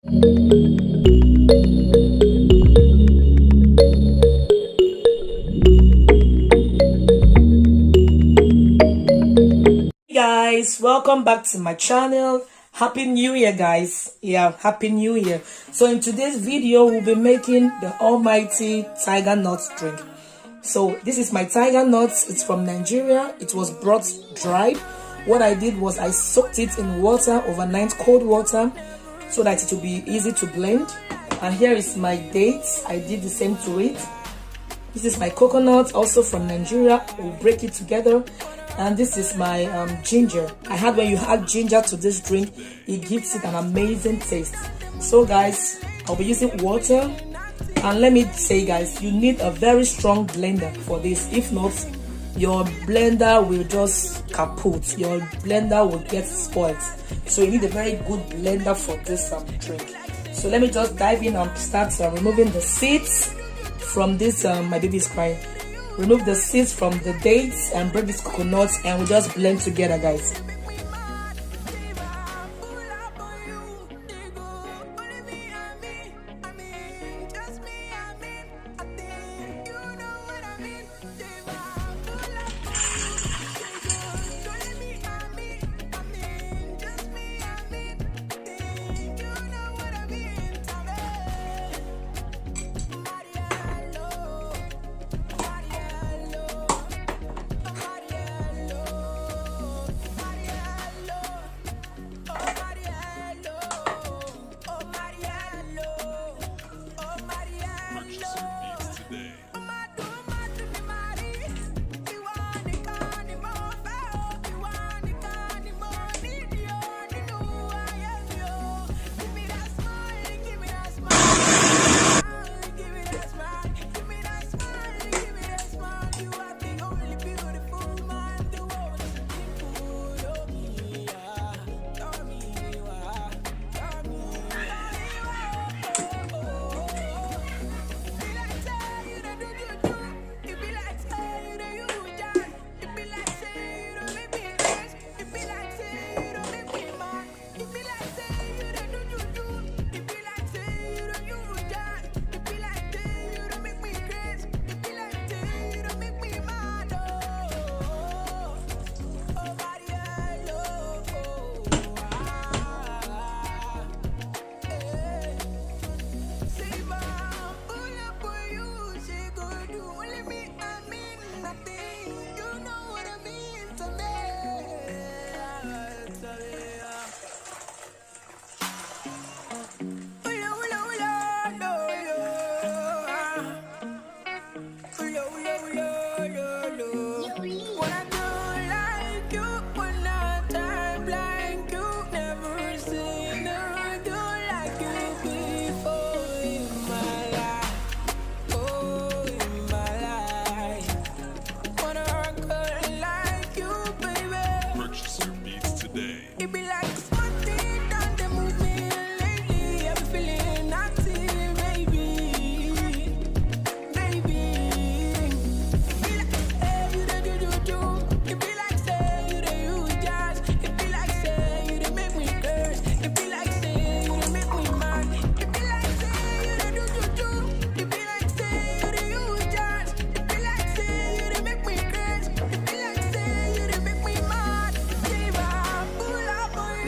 Guys, welcome back to my channel. Happy New Year, guys. Yeah, Happy New Year. So in today's video, we'll be making the almighty Tigernut drink. So this is my Tigernut. It's from Nigeria. It was brought dried. What I did was I soaked it in water overnight, cold water, so that it will be easy to blend. And here is my dates. I did the same to it. This is my coconut, also from Nigeria. We'll break it together. And this is my ginger. I heard when you add ginger to this drink, it gives it an amazing taste. So guys, I'll be using water. And let me say, guys, you need a very strong blender for this. If not, your blender will just kaput. Your blender will get spoiled. So you need a very good blender for this drink. So let me just dive in and start removing the seeds from this. My baby is crying. Remove the seeds from the dates and break this coconut, and we just blend together, guys.